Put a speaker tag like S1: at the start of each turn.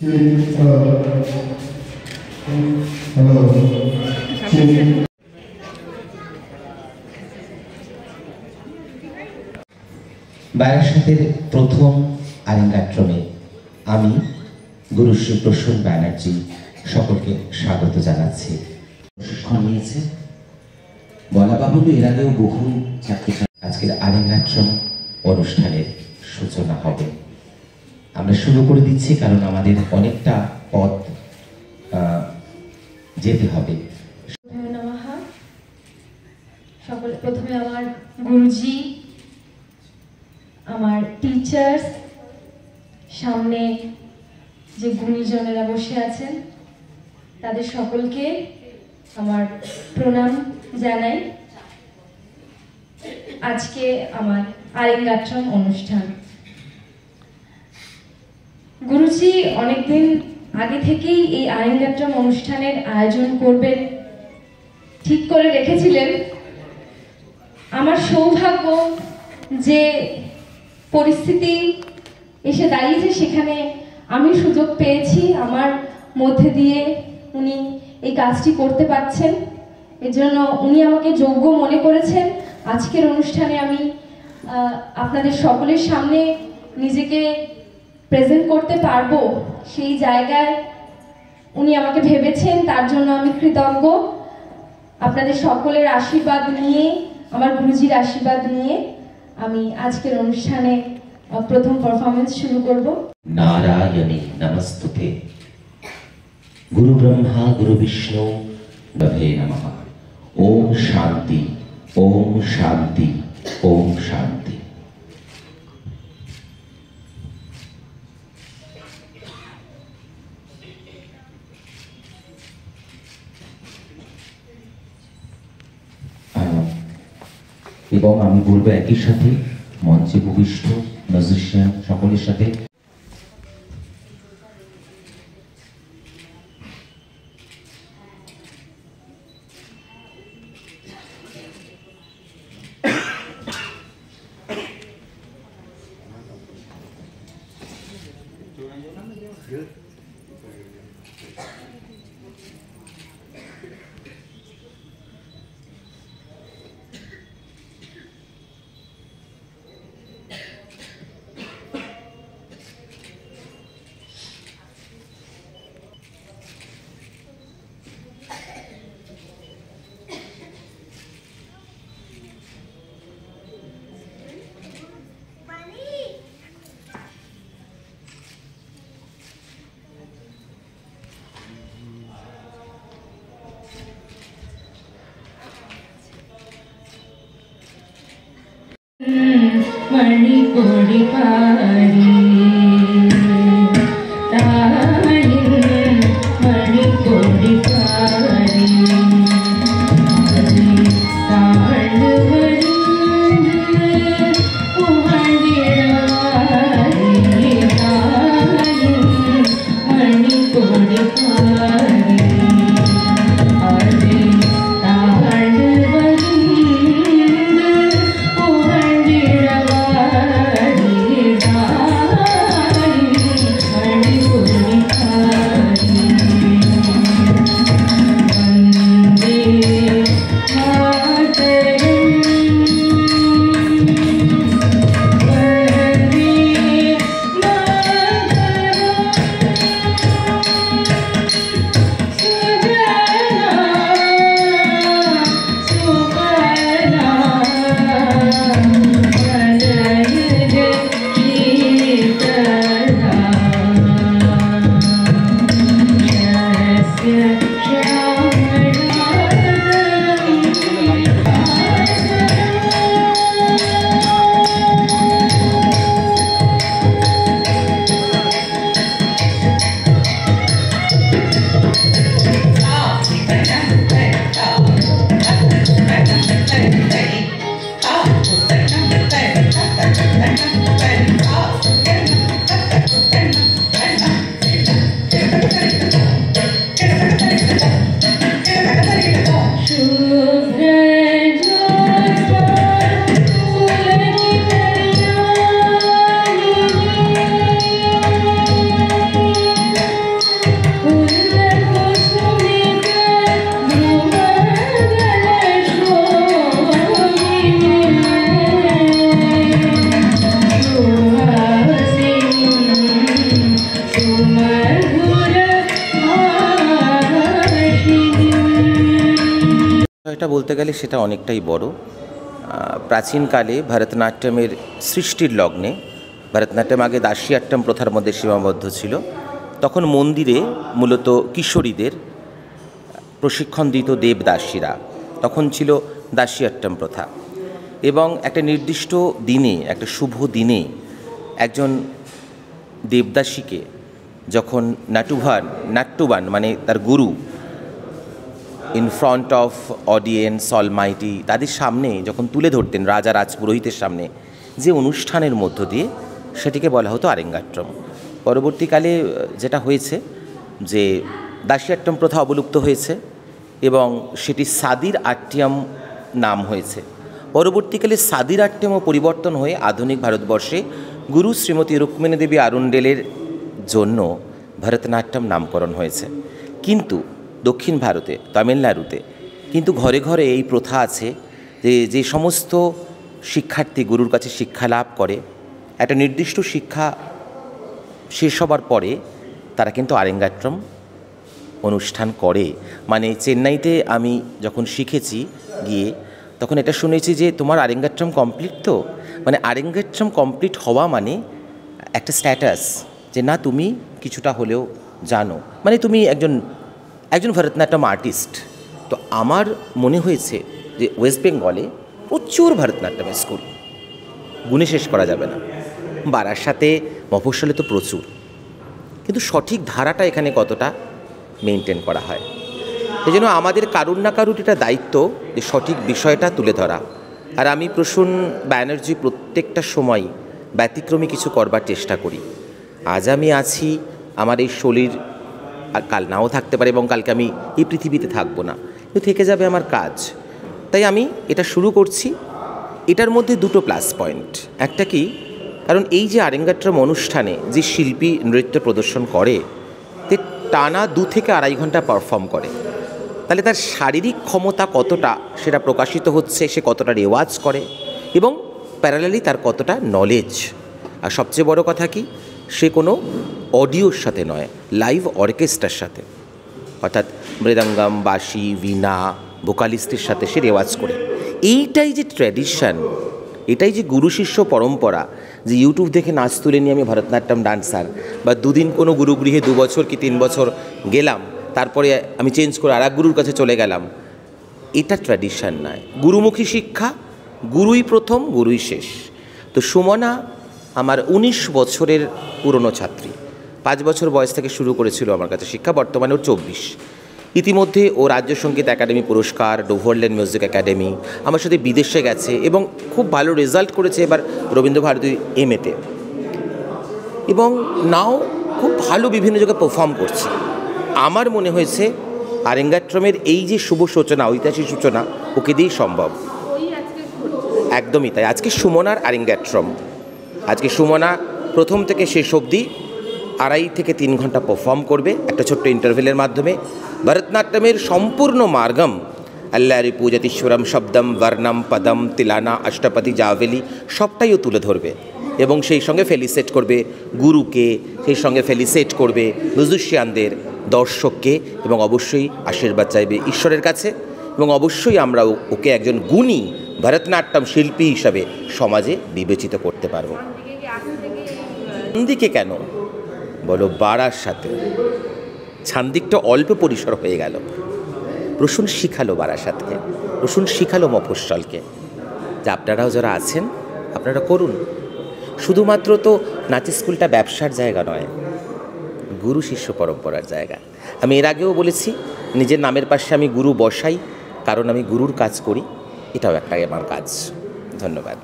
S1: বারাসাতের প্রথম আরেঙ্গাট্রমে আমি গুরুশ্রী প্রসূন ব্যানার্জি সকলকে স্বাগত জানাচ্ছি। প্রশিক্ষণ নিয়েছে বলা বাহুল্য, এর আগেও বহু ছাত্রছাত্রী। আজকের আরেঙ্গাট্রম অনুষ্ঠানের সূচনা হবে। আমরা শুরু করে দিচ্ছি কারণ আমাদের অনেকটা পথ যেতে হবে।
S2: সকলে প্রথমে আমার গুরুজি, আমার টিচার্স, সামনে যে গুণীজনেরা বসে আছেন তাদের সকলকে আমার প্রণাম জানাই। আজকে আমার আরেঙ্গাট্রম অনুষ্ঠান। গুরুজি অনেকদিন আগে থেকেই এই আরেঙ্গাট্রম অনুষ্ঠানের আয়োজন করবেন ঠিক করে রেখেছিলেন। আমার সৌভাগ্য যে পরিস্থিতি এসে দাঁড়িয়েছে সেখানে আমি সুযোগ পেয়েছি, আমার মধ্যে দিয়ে উনি এই কাজটি করতে পারছেন। এর জন্য উনি আমাকে যোগ্য মনে করেছেন। আজকের অনুষ্ঠানে আমি আপনাদের সকলের সামনে নিজেকে প্রেজেন্ট করতে পারবো, সেই জায়গায় উনি আমাকে ভেবেছেন, তার জন্য আমি কৃতজ্ঞ। আপনাদের সকলের আশীর্বাদ নিয়ে, আমার গুরুজির আশীর্বাদ নিয়ে আমি আজকের অনুষ্ঠানে প্রথম পারফরমেন্স শুরু করব।
S1: নারায়ণী নমস্তুতে, গুরু ব্রহ্মা গুরু বিষ্ণু গুরুদেবে নমঃ। ওম শান্তি, ওম শান্তি, ওম শান্তি। এবং আমি বলবো একই সাথে মঞ্চে উপবিষ্ট মিউজিশিয়ান সকলের সাথে
S2: মণিপুরি পারি মণিপুরি পারি
S3: Oh
S1: বিষয়টা বলতে গেলে সেটা অনেকটাই বড়। প্রাচীনকালে ভরতনাট্যমের সৃষ্টির লগ্নে, ভরতনাট্যম আগে দাসিয়াট্যম প্রথার মধ্যে সীমাবদ্ধ ছিল, তখন মন্দিরে মূলত কিশোরীদের প্রশিক্ষণ দিত দেবদাসীরা, তখন ছিল দাসিয়াট্যম প্রথা। এবং একটা নির্দিষ্ট দিনে, একটা শুভ দিনে একজন দেবদাসীকে যখন নাট্যবান মানে তার গুরু in front of audience Almighty তাদের সামনে যখন তুলে ধরতেন, রাজা রাজপুরোহিতের সামনে, যে অনুষ্ঠানের মধ্য দিয়ে সেটিকে বলা হতো আরেঙ্গাট্যম। পরবর্তীকালে যেটা হয়েছে যে দাসিয়াট্যম প্রথা অবলুপ্ত হয়েছে এবং সেটি সাদির আট্যম নাম হয়েছে। পরবর্তীকালে সাদির আট্যমও পরিবর্তন হয়ে আধুনিক ভারতবর্ষে গুরু শ্রীমতী রুক্মিণী দেবী আরুন্ডেলের জন্য ভরতনাট্যম নামকরণ হয়েছে। কিন্তু দক্ষিণ ভারতে, তামিলনাড়ুতে কিন্তু ঘরে ঘরে এই প্রথা আছে যে যে সমস্ত শিক্ষার্থী গুরুর কাছে শিক্ষা লাভ করে, একটা নির্দিষ্ট শিক্ষা শেষ হবার পরে তারা কিন্তু আরেঙ্গাট্যম অনুষ্ঠান করে। মানে চেন্নাইতে আমি যখন শিখেছি গিয়ে, তখন এটা শুনেছি যে তোমার আরেঙ্গাট্যম কমপ্লিট, তো মানে আরেঙ্গাট্যম কমপ্লিট হওয়া মানে একটা স্ট্যাটাস যে না তুমি কিছুটা হলেও জানো, মানে তুমি একজন ভরতনাট্যম আর্টিস্ট। তো আমার মনে হয়েছে যে ওয়েস্ট বেঙ্গলে প্রচুর ভরতনাট্যমের স্কুল, গুণে শেষ করা যাবে না। বারাসাতে, মফস্বলে তো প্রচুর, কিন্তু সঠিক ধারাটা এখানে কতটা মেনটেন করা হয়, এই জন্য আমাদের কারুর না কারুর এটা দায়িত্ব যে সঠিক বিষয়টা তুলে ধরা। আর আমি প্রসূন ব্যানার্জি প্রত্যেকটা সময় ব্যতিক্রমী কিছু করবার চেষ্টা করি। আজ আমি আছি, আমার এই শরীর আর কাল নাও থাকতে পারে এবং কালকে আমি এই পৃথিবীতে থাকবো না, কিন্তু থেকে যাবে আমার কাজ। তাই আমি এটা শুরু করছি। এটার মধ্যে দুটো প্লাস পয়েন্ট। একটা কি, কারণ এই যে আরেঙ্গাট্যম অনুষ্ঠানে যে শিল্পী নৃত্য প্রদর্শন করে, তে টানা 2 থেকে 2.5 ঘন্টা পারফর্ম করে, তাহলে তার শারীরিক ক্ষমতা কতটা সেটা প্রকাশিত হচ্ছে, সে কতটা রেওয়াজ করে এবং প্যারালালি তার কতটা নলেজ। আর সবচেয়ে বড় কথা কি, সে কোনো অডিওর সাথে নয়, লাইভ অর্কেস্ট্রার সাথে, অর্থাৎ মৃদঙ্গম, বাঁশি, বীণা, ভোকালিস্টের সাথে সে রেওয়াজ করে। এইটাই যে ট্র্যাডিশন, এটাই যে গুরু শিষ্য পরম্পরা, যে ইউটিউব দেখে নাচ তুলে নিয়ে আমি ভরতনাট্যম ডান্সার, বা দুদিন কোনো গুরুগৃহে 2 বছর কি 3 বছর গেলাম, তারপরে আমি চেঞ্জ করে আর এক গুরুর কাছে চলে গেলাম, এটা ট্র্যাডিশন নয়। গুরুমুখী শিক্ষা, গুরুই প্রথম, গুরুই শেষ। তো সুমনা আমার 19 বছরের পুরনো ছাত্রী, 5 বছর বয়স থেকে শুরু করেছিল আমার কাছে শিক্ষা, বর্তমানে ওর 24। ইতিমধ্যে ও রাজ্য সঙ্গীত একাডেমি পুরস্কার, ডোভারল্যান্ড মিউজিক একাডেমি, আমার সাথে বিদেশে গেছে এবং খুব ভালো রেজাল্ট করেছে এবার রবীন্দ্রভারতী এমএতে, এবং নাও খুব ভালো বিভিন্ন জায়গায় পারফর্ম করছে। আমার মনে হয়েছে আরেঙ্গাট্যমের এই যে শুভ সূচনা, ঐতিহাসিক সূচনা ওকে দিয়েই সম্ভব। একদমই তাই। আজকে সুমনার আরেঙ্গাট্যম, আজকে সুমনা প্রথম থেকে শেষ অবধি 2.5 থেকে 3 ঘন্টা পারফর্ম করবে একটা ছোট্ট ইন্টারভেলের মাধ্যমে। ভরতনাট্যমের সম্পূর্ণ মার্গম, আল্লাহরি পূজাতীশ্বরম শব্দম বর্ণম পদম তিলানা অষ্টপতি জাভেলি সবটাই ও তুলে ধরবে এবং সেই সঙ্গে ফেলিসিটেট করবে গুরুকে, সেই সঙ্গে ফেলিসিটেট করবে মিউজিশিয়ানদের, দর্শককে, এবং অবশ্যই আশীর্বাদ চাইবে ঈশ্বরের কাছে। এবং অবশ্যই আমরা ওকে একজন গুণী ভরতনাট্যম শিল্পী হিসাবে সমাজে বিবেচিত করতে পারবো। ছান্দিকে কেন বলো, বারাসাতে ছান্দিকটা অল্প পরিসর হয়ে গেল। প্রসূন শিখালো বারাসাতকে, প্রসূন শিখালো মফস্বলকে, যে আপনারাও যারা আছেন আপনারা করুন। শুধুমাত্র তো নাচের স্কুলটা ব্যবসার জায়গা নয়, গুরু শিষ্য পরম্পরার জায়গা। আমি এর আগেও বলেছি, নিজের নামের পাশে আমি গুরু বসাই, কারণ আমি গুরুর কাজ করি, এটাও একটা আমার কাজ। ধন্যবাদ।